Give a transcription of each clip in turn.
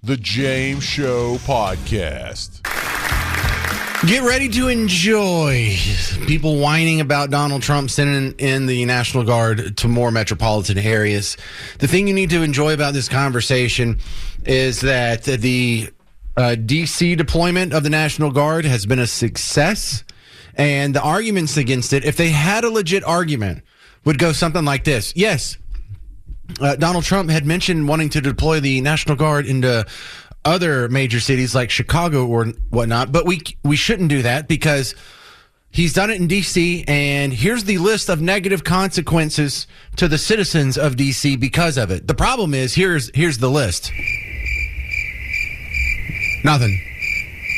The James Show Podcast. Get ready to enjoy people whining about Donald Trump sending in the National Guard to more metropolitan areas. The thing you need to enjoy about this conversation is that the D.C. deployment of the National Guard has been a success, and the arguments against it, if they had a legit argument, would go something like this. Yes, Donald Trump had mentioned wanting to deploy the National Guard into other major cities like Chicago or whatnot, but we shouldn't do that because he's done it in D.C., and here's the list of negative consequences to the citizens of D.C. because of it. The problem is, here's the list. Nothing.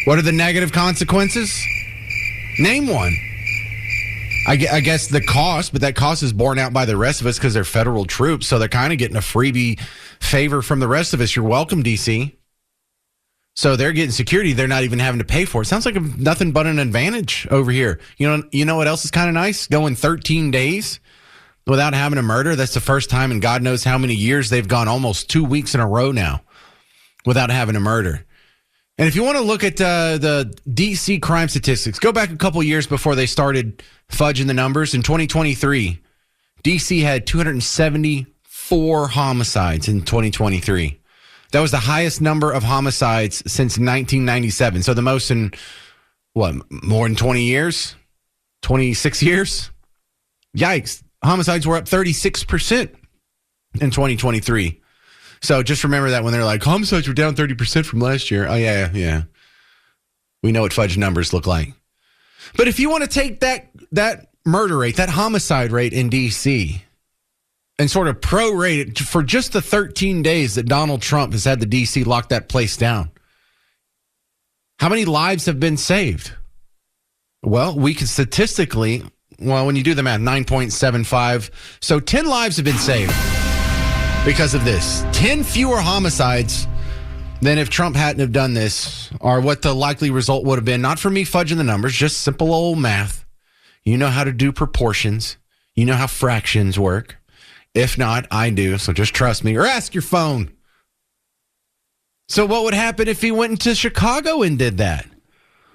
What are the negative consequences? Name one. I guess the cost, but that cost is borne out by the rest of us because they're federal troops, so they're kind of getting a freebie favor from the rest of us. You're welcome, D.C. So they're getting security they're not even having to pay for. It sounds like nothing but an advantage over here. You know what else is kind of nice? Going 13 days without having a murder. That's the first time in God knows how many years they've gone almost 2 weeks in a row now without having a murder. And if you want to look at the D.C. crime statistics, go back a couple years before they started fudging the numbers. In 2023, D.C. had 274 homicides in 2023. That was the highest number of homicides since 1997. So the most in, more than 20 years? 26 years? Yikes. Homicides were up 36% in 2023. So just remember that when they're like, homicides were down 30% from last year. Oh, yeah. We know what fudge numbers look like. But if you want to take that murder rate, that homicide rate in D.C., and sort of prorate it for just the 13 days that Donald Trump has had the D.C. lock that place down, how many lives have been saved? Well, we can statistically, when you do the math, 9.75. So 10 lives have been saved because of this. 10 fewer homicides than if Trump hadn't have done this, are what the likely result would have been. Not for me fudging the numbers, just simple old math. You know how to do proportions. You know how fractions work. If not, I do, so just trust me. Or ask your phone. So what would happen if he went into Chicago and did that?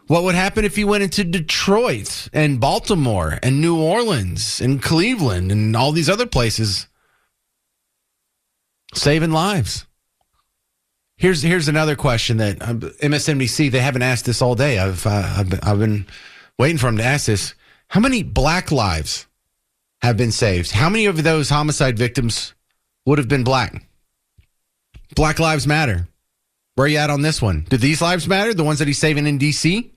What would happen if he went into Detroit and Baltimore and New Orleans and Cleveland and all these other places? Saving lives. Here's another question that MSNBC, they haven't asked this all day. I've been waiting for them to ask this. How many black lives have been saved? How many of those homicide victims would have been black? Black lives matter. Where are you at on this one? Do these lives matter? The ones that he's saving in D.C.?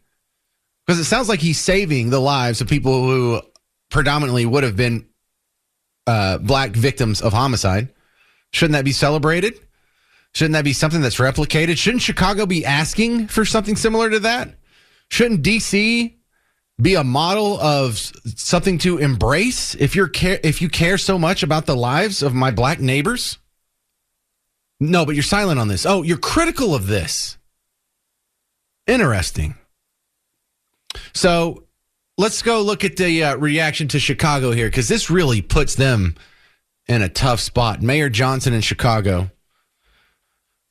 Because it sounds like he's saving the lives of people who predominantly would have been black victims of homicide. Shouldn't that be celebrated? Shouldn't that be something that's replicated? Shouldn't Chicago be asking for something similar to that? Shouldn't D.C. be a model of something to embrace if you care so much about the lives of my black neighbors? No, but you're silent on this. Oh, you're critical of this. Interesting. So let's go look at the reaction to Chicago here, because this really puts them in a tough spot. Mayor Johnson in Chicago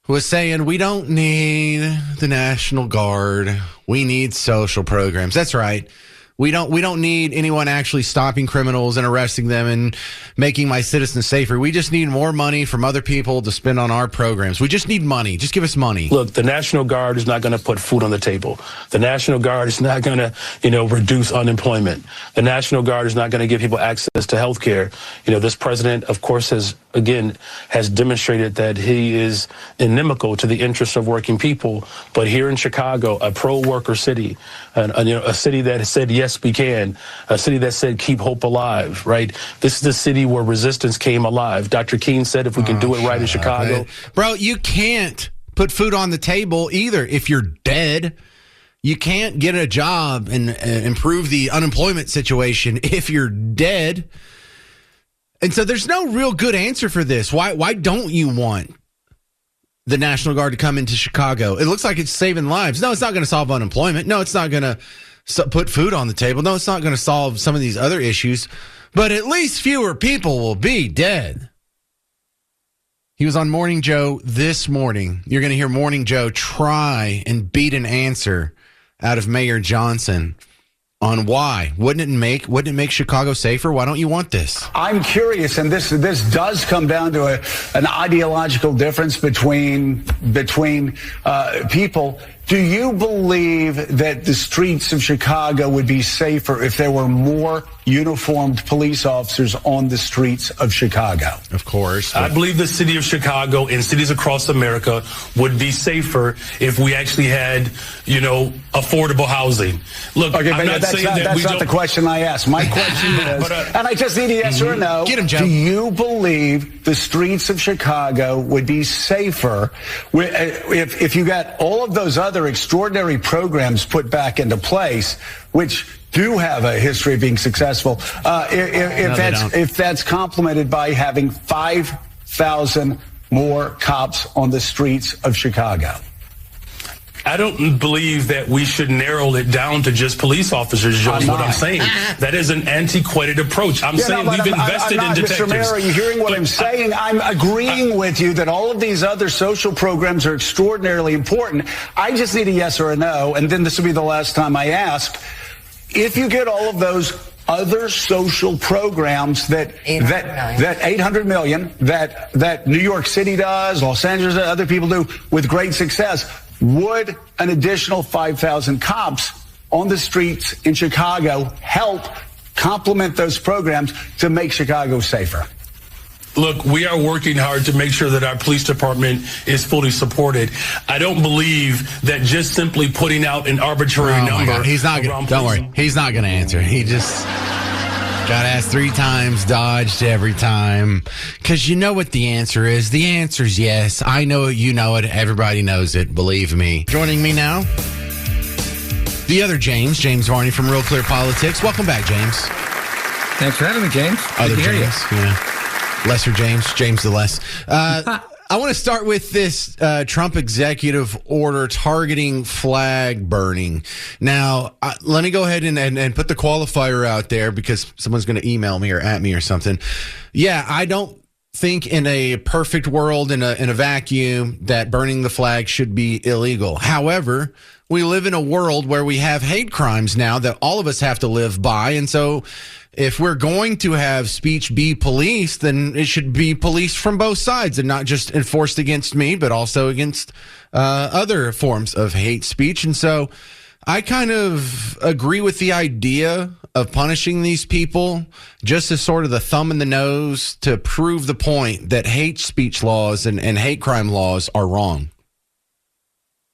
was saying, we don't need the National Guard. We need social programs. That's right. We don't need anyone actually stopping criminals and arresting them and making my citizens safer. We just need more money from other people to spend on our programs. We just need money. Just give us money. Look, the National Guard is not going to put food on the table. The National Guard is not going to, reduce unemployment. The National Guard is not going to give people access to health care. This president, of course, has demonstrated that he is inimical to the interests of working people. But here in Chicago, a pro-worker city, a city that has said, yes, we can, a city that said, keep hope alive, right? This is the city where resistance came alive. Dr. King said, if we can do it right in Chicago. Bro, you can't put food on the table either if you're dead. You can't get a job and improve the unemployment situation if you're dead. And so there's no real good answer for this. Why don't you want the National Guard to come into Chicago? It looks like it's saving lives. No, it's not going to solve unemployment. No, it's not going to put food on the table. No, it's not going to solve some of these other issues. But at least fewer people will be dead. He was on Morning Joe this morning. You're going to hear Morning Joe try and beat an answer out of Mayor Johnson on why. Wouldn't it make Chicago safer? Why don't you want this? I'm curious, and this does come down to an ideological difference between people. Do you believe that the streets of Chicago would be safer if there were more uniformed police officers on the streets of Chicago? Of course. I believe the city of Chicago and cities across America would be safer if we actually had, affordable housing. Look, okay, I'm not saying that that's not the question I asked. My question is, and I just need a yes or a no. Get him, Joe. Do you believe the streets of Chicago would be safer if you got all of those other extraordinary programs put back into place, which do have a history of being successful, if that's complemented by having 5,000 more cops on the streets of Chicago? I don't believe that we should narrow it down to just police officers, Joe, is what I'm saying. That is an antiquated approach. I'm saying we've invested in detectives. Mr. Mayor, are you hearing what I'm saying? I'm agreeing with you that all of these other social programs are extraordinarily important. I just need a yes or a no, and then this will be the last time I ask. If you get all of those other social programs that 800 million that New York City does, Los Angeles, other people do with great success, would an additional 5,000 cops on the streets in Chicago help complement those programs to make Chicago safer? Look, we are working hard to make sure that our police department is fully supported. I don't believe that just simply putting out an arbitrary number. He's not gonna, don't worry. He's not going to answer. He just got asked 3 times, dodged every time. Because you know what the answer is. The answer is yes. I know it. You know it. Everybody knows it. Believe me. Joining me now, the other James Varney from Real Clear Politics. Welcome back, James. Thanks for having me, James. Other James. Yeah. Lesser James the less. I want to start with this Trump executive order targeting flag burning. Now, let me go ahead and put the qualifier out there because someone's going to email me or at me or something. Yeah, I don't think in a perfect world, in a vacuum, that burning the flag should be illegal. However, we live in a world where we have hate crimes now that all of us have to live by. And so if we're going to have speech be policed, then it should be policed from both sides and not just enforced against me, but also against other forms of hate speech. And so I kind of agree with the idea of punishing these people just as sort of the thumb in the nose to prove the point that hate speech laws and hate crime laws are wrong.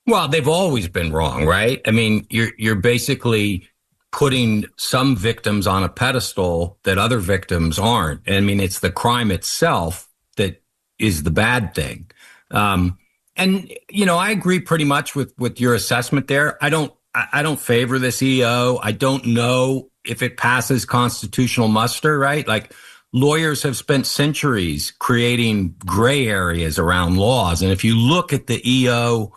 Well, they've always been wrong, right? I mean, you're basically putting some victims on a pedestal that other victims aren't. I mean, it's the crime itself that is the bad thing. And, I agree pretty much with your assessment there. I don't favor this EO. I don't know if it passes constitutional muster, right? Like, lawyers have spent centuries creating gray areas around laws. And if you look at the EO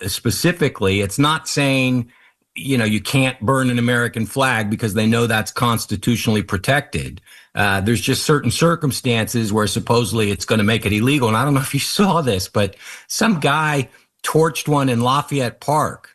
specifically, it's not saying, you can't burn an American flag because they know that's constitutionally protected. There's just certain circumstances where supposedly it's going to make it illegal. And I don't know if you saw this, but some guy torched one in Lafayette Park.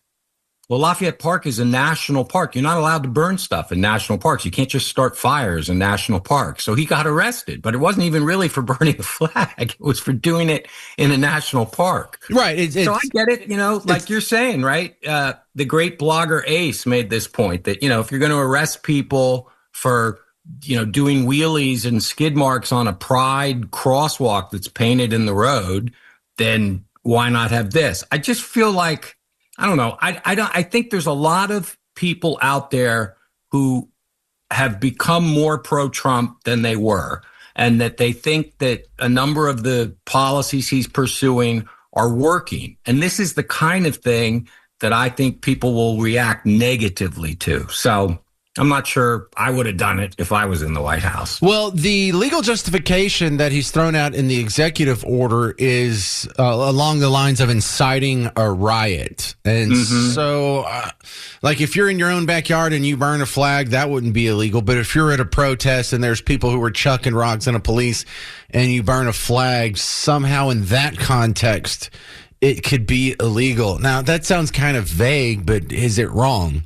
Well, Lafayette Park is a national park. You're not allowed to burn stuff in national parks. You can't just start fires in national parks. So he got arrested, but it wasn't even really for burning the flag. It was for doing it in a national park. Right. So I get it, like you're saying, right? The great blogger Ace made this point that, if you're going to arrest people for, doing wheelies and skid marks on a pride crosswalk that's painted in the road, then why not have this? I just feel like, I don't know. I think there's a lot of people out there who have become more pro-Trump than they were, and that they think that a number of the policies he's pursuing are working. And this is the kind of thing that I think people will react negatively to. So I'm not sure I would have done it if I was in the White House. Well, the legal justification that he's thrown out in the executive order is along the lines of inciting a riot. And so, like, if you're in your own backyard and you burn a flag, that wouldn't be illegal. But if you're at a protest and there's people who are chucking rocks in a police and you burn a flag, somehow in that context, it could be illegal. Now, that sounds kind of vague, but is it wrong?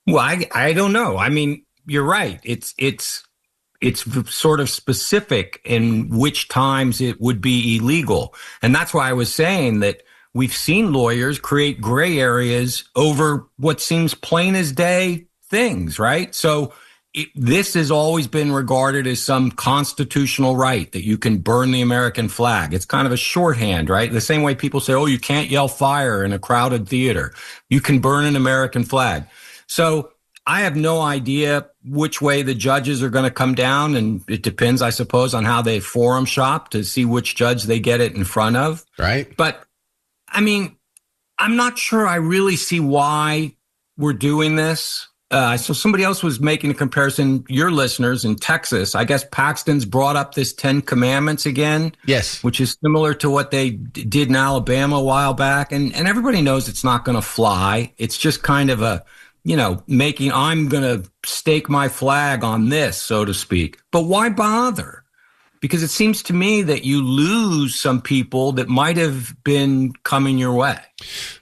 Well, I don't know. I mean, you're right. It's sort of specific in which times it would be illegal. And that's why I was saying that we've seen lawyers create gray areas over what seems plain as day things, right? So this has always been regarded as some constitutional right that you can burn the American flag. It's kind of a shorthand, right? The same way people say, oh, you can't yell fire in a crowded theater. You can burn an American flag. So I have no idea which way the judges are going to come down, and it depends, I suppose, on how they forum shop to see which judge they get it in front of. Right. But, I mean, I'm not sure I really see why we're doing this. So somebody else was making a comparison, your listeners in Texas. I guess Paxton's brought up this 10 Commandments again. Yes. Which is similar to what they did in Alabama a while back. And everybody knows it's not going to fly. It's just kind of a, I'm going to stake my flag on this, so to speak. But why bother? Because it seems to me that you lose some people that might have been coming your way.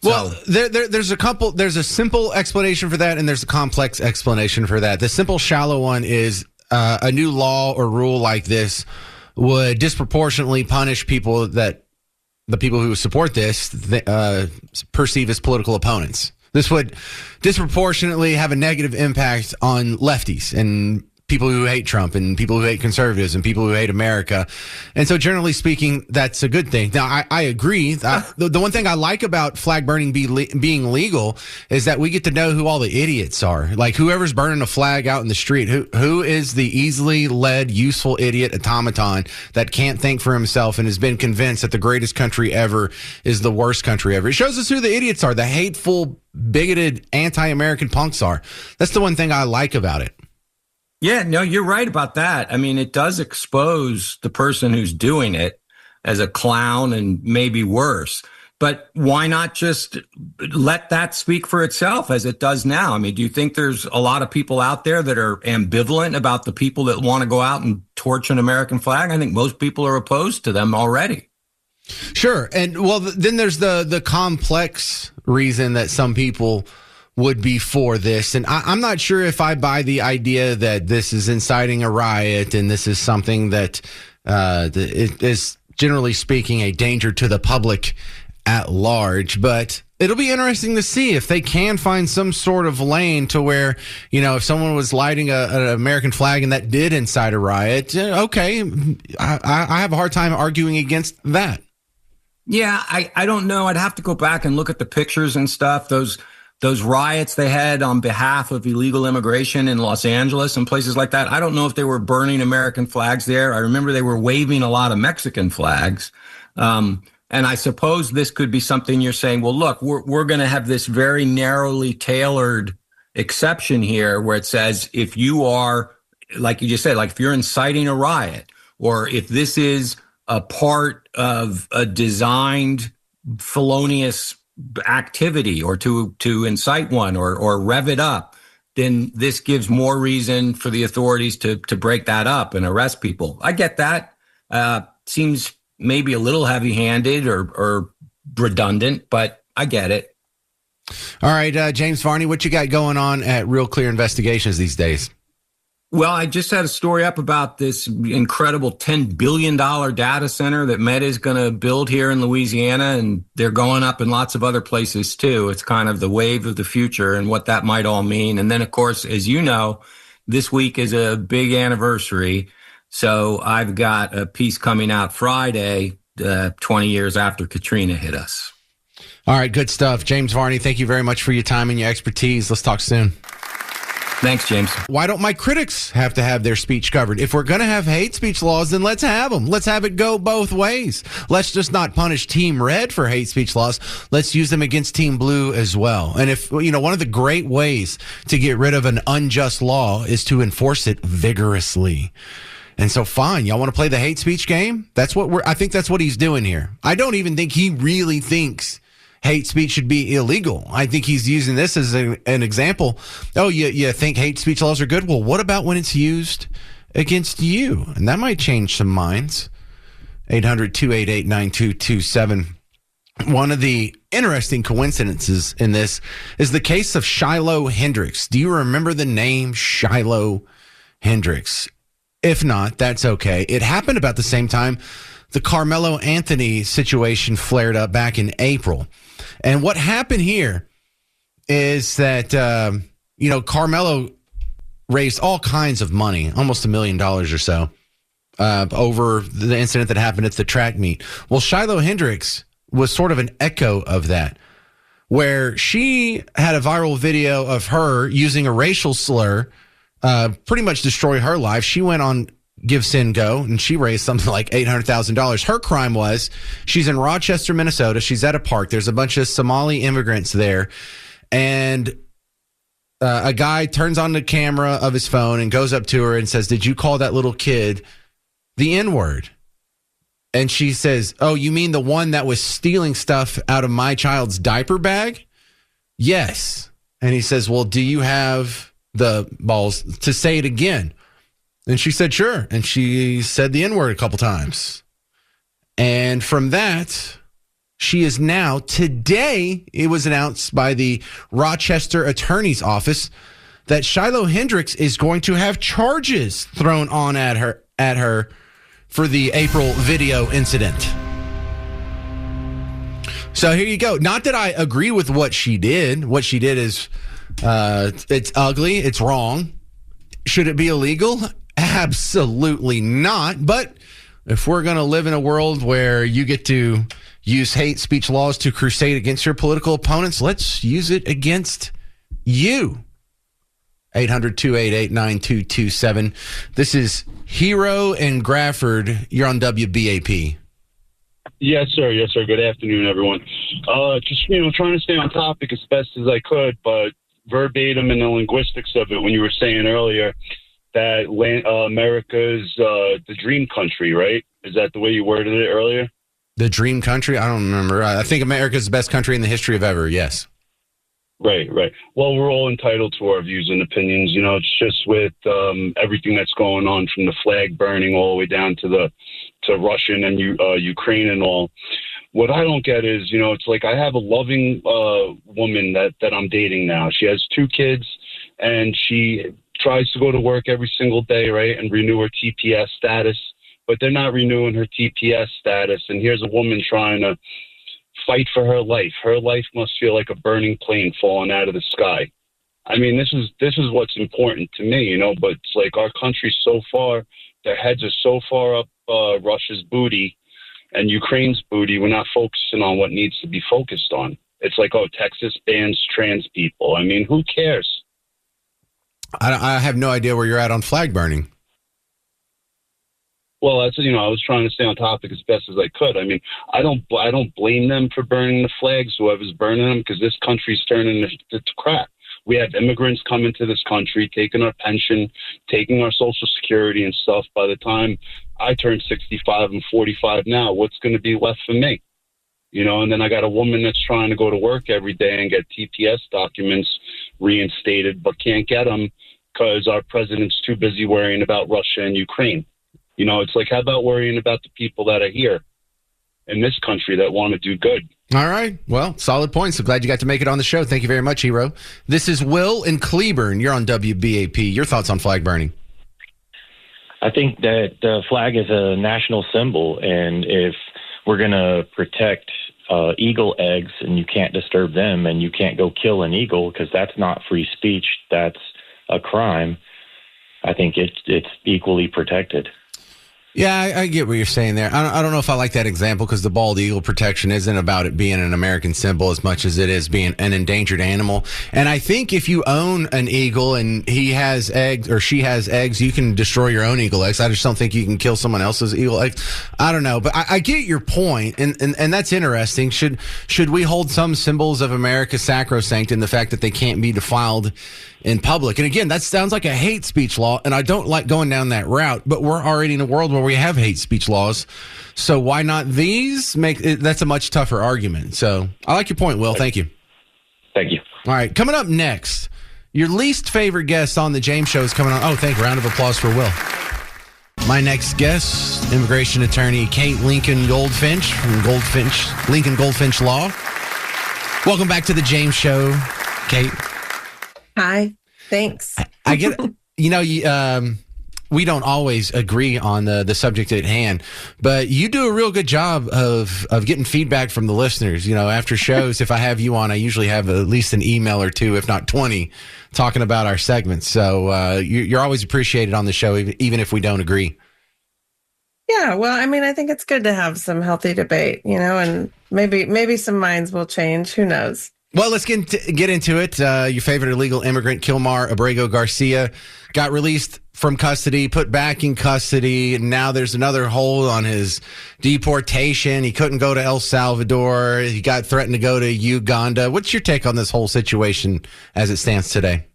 Well, there's a simple explanation for that, and there's a complex explanation for that. The simple, shallow one is a new law or rule like this would disproportionately punish people that the people who support this perceive as political opponents. This would disproportionately have a negative impact on lefties and people who hate Trump and people who hate conservatives and people who hate America. And so generally speaking, that's a good thing. Now, I agree. The one thing I like about flag burning being legal is that we get to know who all the idiots are. Like whoever's burning a flag out in the street, who is the easily led, useful idiot automaton that can't think for himself and has been convinced that the greatest country ever is the worst country ever. It shows us who the idiots are, the hateful, bigoted, anti-American punks are. That's the one thing I like about it. Yeah, no, you're right about that. I mean, it does expose the person who's doing it as a clown and maybe worse. But why not just let that speak for itself as it does now? I mean, do you think there's a lot of people out there that are ambivalent about the people that want to go out and torch an American flag? I think most people are opposed to them already. Sure. And well, then there's the complex reason that some people would be for this. And I'm not sure if I buy the idea that this is inciting a riot and this is something that is, generally speaking, a danger to the public at large. But it'll be interesting to see if they can find some sort of lane to where, if someone was lighting an American flag and that did incite a riot, okay, I have a hard time arguing against that. Yeah, I don't know. I'd have to go back and look at the pictures and stuff. Those riots they had on behalf of illegal immigration in Los Angeles and places like that. I don't know if they were burning American flags there. I remember they were waving a lot of Mexican flags. And I suppose this could be something you're saying, well, look, we're going to have this very narrowly tailored exception here where it says if you are, like you just said, like if you're inciting a riot or if this is a part of a designed felonious activity or to incite one or rev it up, then this gives more reason for the authorities to break that up and arrest people. I get that. Seems maybe a little heavy-handed or redundant, but I get it. All right, James Varney, what you got going on at Real Clear Investigations these days? Well, I just had a story up about this incredible $10 billion data center that Meta is going to build here in Louisiana, and they're going up in lots of other places too. It's kind of the wave of the future and what that might all mean. And then, of course, as you know, this week is a big anniversary. So I've got a piece coming out Friday, 20 years after Katrina hit us. All right, good stuff. James Varney, thank you very much for your time and your expertise. Let's talk soon. Thanks, James. Why don't my critics have to have their speech covered? If we're going to have hate speech laws, then let's have them. Let's have it go both ways. Let's just not punish Team Red for hate speech laws. Let's use them against Team Blue as well. And if, one of the great ways to get rid of an unjust law is to enforce it vigorously. And so, fine, y'all want to play the hate speech game? I think that's what he's doing here. I don't even think he really thinks hate speech should be illegal. I think he's using this as an example. Oh, you think hate speech laws are good? Well, what about when it's used against you? And that might change some minds. 800-288-9227. One of the interesting coincidences in this is the case of Shiloh Hendricks. Do you remember the name Shiloh Hendricks? If not, that's okay. It happened about the same time the Carmelo Anthony situation flared up back in April. And what happened here is that, Carmelo raised all kinds of money, almost $1 million or so, over the incident that happened at the track meet. Well, Shiloh Hendricks was sort of an echo of that, where she had a viral video of her using a racial slur, pretty much destroy her life. She went on Give Sin Go, and she raised something like $800,000. Her crime was she's in Rochester, Minnesota. She's at a park. There's a bunch of Somali immigrants there, and a guy turns on the camera of his phone and goes up to her and says, "Did you call that little kid the N-word?" And she says, "Oh, you mean the one that was stealing stuff out of my child's diaper bag?" "Yes." And he says, "Well, do you have the balls to say it again?" And she said, "Sure." And she said the N-word a couple times. And from that, she is now, today, it was announced by the Rochester Attorney's Office that Shiloh Hendricks is going to have charges thrown on at her for the April video incident. So here you go. Not that I agree with what she did. What she did is, it's ugly. It's wrong. Should it be illegal? Absolutely not. But if we're going to live in a world where you get to use hate speech laws to crusade against your political opponents, let's use it against you. 800-288-9227. This is Hero and Grafford. You're on WBAP. Yes, sir. Yes, sir. Good afternoon, everyone. Just, trying to stay on topic as best as I could, but verbatim in the linguistics of it, when you were saying earlier that America's the dream country, right? Is that the way you worded it earlier? The dream country? I don't remember. I think America's the best country in the history of ever, yes. Right. Well, we're all entitled to our views and opinions. It's just with everything that's going on, from the flag burning all the way down to Russian and Ukraine and all. What I don't get is, it's like I have a loving woman that I'm dating now. She has 2 kids, and she tries to go to work every single day, right, and renew her TPS status, but they're not renewing her TPS status. And here's a woman trying to fight for her life. Her life must feel like a burning plane falling out of the sky. I mean, this is what's important to me, but it's like our country's so far, their heads are so far up Russia's booty and Ukraine's booty, we're not focusing on what needs to be focused on. It's like, oh, Texas bans trans people. I mean, who cares? I have no idea where you're at on flag burning. Well, that's, I was trying to stay on topic as best as I could. I mean, I don't blame them for burning the flags, whoever's burning them, because this country's turning to crap. We have immigrants coming to this country, taking our pension, taking our Social Security and stuff. By the time I turn 65 and 45 now, what's going to be left for me? And then I got a woman that's trying to go to work every day and get TPS documents reinstated, but can't get them because our president's too busy worrying about Russia and Ukraine. It's like, how about worrying about the people that are here in this country that want to do good? All right. Well, solid points. I'm glad you got to make it on the show. Thank you very much, Hero. This is Will in Cleburne. You're on WBAP. Your thoughts on flag burning? I think that the flag is a national symbol, and if we're going to protect eagle eggs and you can't disturb them and you can't go kill an eagle because that's not free speech, that's a crime, I think it's equally protected. Yeah, I get what you're saying there. I don't know if I like that example because the bald eagle protection isn't about it being an American symbol as much as it is being an endangered animal. And I think if you own an eagle and he has eggs or she has eggs, you can destroy your own eagle eggs. I just don't think you can kill someone else's eagle eggs. I don't know, but I get your point, and that's interesting. Should we hold some symbols of America sacrosanct in the fact that they can't be defiled in public? And again, that sounds like a hate speech law, and I don't like going down that route, but we're already in a world where we have hate speech laws. So why not these? That's a much tougher argument. So I like your point, Will. Thank you. Thank you. All right, coming up next, your least favorite guest on the James Show is coming on. Oh, thank you. Round of applause for Will. My next guest, immigration attorney Kate Lincoln-Goldfinch from Lincoln-Goldfinch Law. Welcome back to the James Show, Kate. Hi, thanks. I get, we don't always agree on the subject at hand, but you do a real good job of getting feedback from the listeners. After shows, if I have you on, I usually have at least an email or two, if not 20, talking about our segments. So you're always appreciated on the show, even if we don't agree. Yeah, well, I think it's good to have some healthy debate, and maybe some minds will change. Who knows? Well, let's get into it. Your favorite illegal immigrant, Kilmar Abrego Garcia, got released from custody, put back in custody, and now there's another hold on his deportation. He couldn't go to El Salvador. He got threatened to go to Uganda. What's your take on this whole situation as it stands today?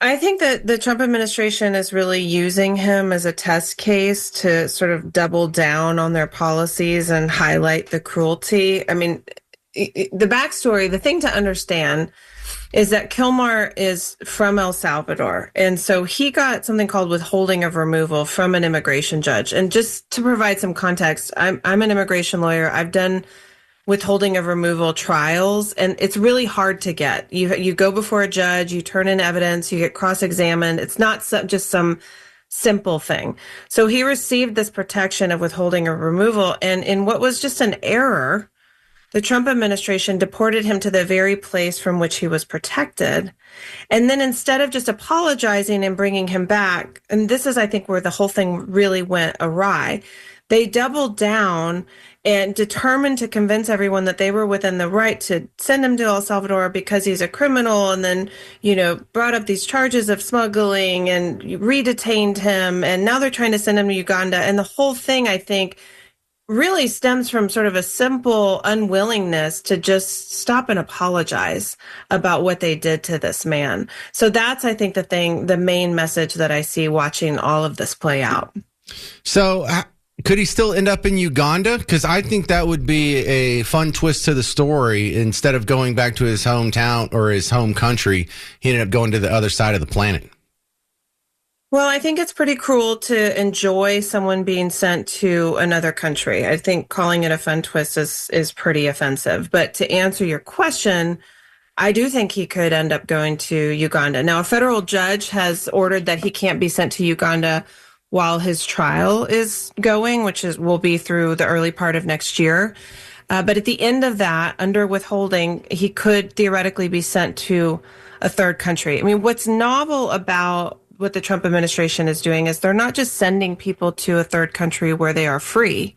I think that the Trump administration is really using him as a test case to sort of double down on their policies and highlight the cruelty. The backstory, the thing to understand is that Kilmar is from El Salvador. And so he got something called withholding of removal from an immigration judge. And just to provide some context, I'm an immigration lawyer. I've done withholding of removal trials, and it's really hard to get. You go before a judge, you turn in evidence, you get cross-examined. It's not just some simple thing. So he received this protection of withholding of removal, and in what was just an error, the Trump administration deported him to the very place from which he was protected. And then instead of just apologizing and bringing him back, and this is, I think, where the whole thing really went awry, they doubled down and determined to convince everyone that they were within the right to send him to El Salvador because he's a criminal, and then, brought up these charges of smuggling and re-detained him. And now they're trying to send him to Uganda. And the whole thing, I think, really stems from sort of a simple unwillingness to just stop and apologize about what they did to this man. So that's, I think, the main message that I see watching all of this play out. So could he still end up in Uganda? Because I think that would be a fun twist to the story. Instead of going back to his hometown or his home country, he ended up going to the other side of the planet. Well, I think it's pretty cruel to enjoy someone being sent to another country. I think calling it a fun twist is pretty offensive. But to answer your question, I do think he could end up going to Uganda. Now, a federal judge has ordered that he can't be sent to Uganda while his trial is going, which will be through the early part of next year. But at the end of that, under withholding, he could theoretically be sent to a third country. What's novel about what the Trump administration is doing is they're not just sending people to a third country where they are free.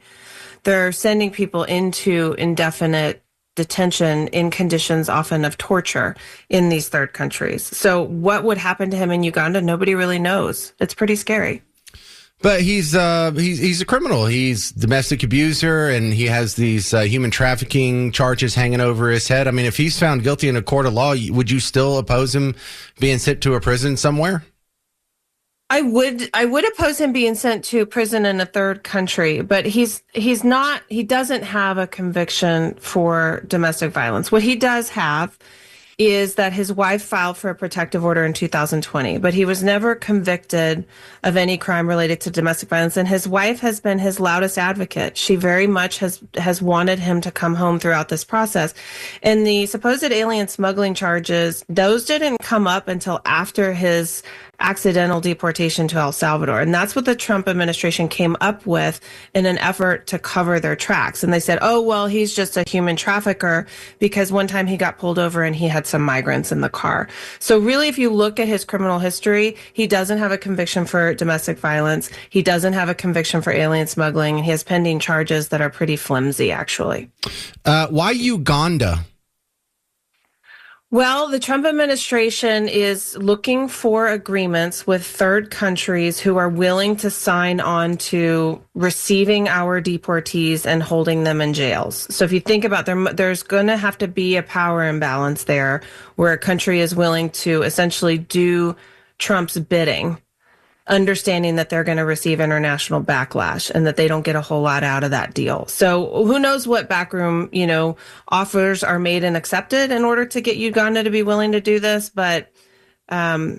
They're sending people into indefinite detention in conditions often of torture in these third countries. So what would happen to him in Uganda? Nobody really knows. It's pretty scary. But he's a criminal. He's domestic abuser, and he has these human trafficking charges hanging over his head. If he's found guilty in a court of law, would you still oppose him being sent to a prison somewhere? I would oppose him being sent to prison in a third country, but he doesn't have a conviction for domestic violence. What he does have is that his wife filed for a protective order in 2020, but he was never convicted of any crime related to domestic violence. And his wife has been his loudest advocate. She very much has wanted him to come home throughout this process. And the supposed alien smuggling charges, those didn't come up until after his accidental deportation to El Salvador. And that's what the Trump administration came up with in an effort to cover their tracks. And they said, oh, well, he's just a human trafficker because one time he got pulled over and he had some migrants in the car. So really, if you look at his criminal history, he doesn't have a conviction for domestic violence. He doesn't have a conviction for alien smuggling. He has pending charges that are pretty flimsy, actually. Why Uganda? Well, the Trump administration is looking for agreements with third countries who are willing to sign on to receiving our deportees and holding them in jails. So if you think about there's going to have to be a power imbalance there where a country is willing to essentially do Trump's bidding, understanding that they're going to receive international backlash and that they don't get a whole lot out of that deal. So who knows what backroom, offers are made and accepted in order to get Uganda to be willing to do this. But, I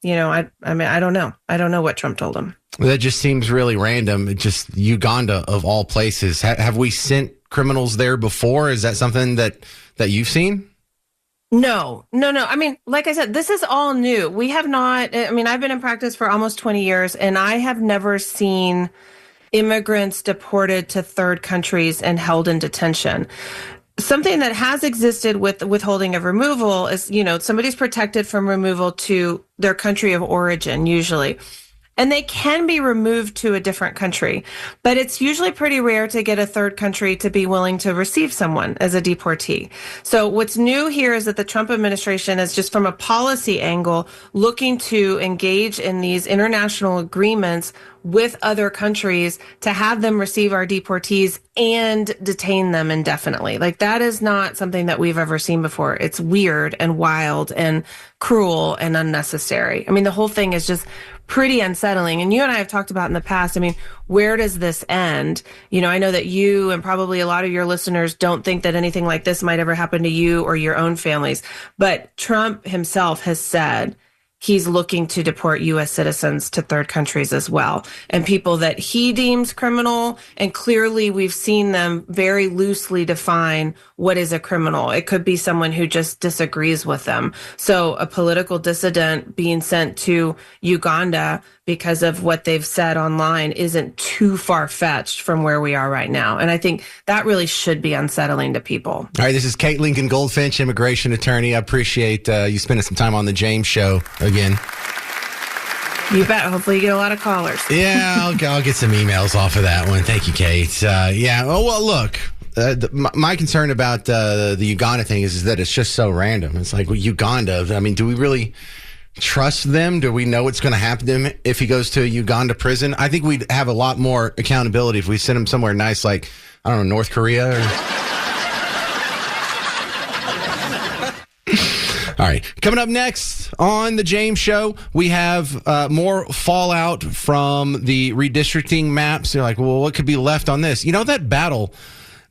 don't know. I don't know what Trump told him. That just seems really random. It just Uganda of all places. Have we sent criminals there before? Is that something that you've seen? No. I mean, like I said, this is all new. We have not, I've been in practice for almost 20 years, and I have never seen immigrants deported to third countries and held in detention. Something that has existed with withholding of removal is, somebody's protected from removal to their country of origin, usually. And they can be removed to a different country, but it's usually pretty rare to get a third country to be willing to receive someone as a deportee. So what's new here is that the Trump administration is just from a policy angle looking to engage in these international agreements with other countries to have them receive our deportees and detain them indefinitely. Like, that is not something that we've ever seen before. It's weird and wild and cruel and unnecessary. The whole thing is just pretty unsettling. And you and I have talked about in the past, where does this end? I know that you and probably a lot of your listeners don't think that anything like this might ever happen to you or your own families. But Trump himself has said he's looking to deport U.S. citizens to third countries as well, and people that he deems criminal. And clearly we've seen them very loosely define what is a criminal. It could be someone who just disagrees with them. So a political dissident being sent to Uganda because of what they've said online isn't too far-fetched from where we are right now. And I think that really should be unsettling to people. All right, this is Kate Lincoln-Goldfinch, immigration attorney. I appreciate you spending some time on the James Show again. You bet. Hopefully you get a lot of callers. Yeah, I'll get some emails off of that one. Thank you, Kate. Look, my concern about the Uganda thing is that it's just so random. It's like, Uganda, do we really trust them? Do we know what's going to happen to him if he goes to a Uganda prison? I think we'd have a lot more accountability if we sent him somewhere nice, like, I don't know, North Korea or... All right. Coming up next on the James Show, we have more fallout from the redistricting maps. You're like, well, what could be left on this? That battle,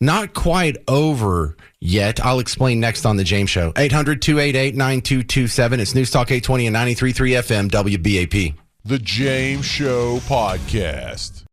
not quite over yet. I'll explain next on the James Show. 800-288-9227. It's News Talk 820 and 93.3 FM WBAP. The James Show Podcast.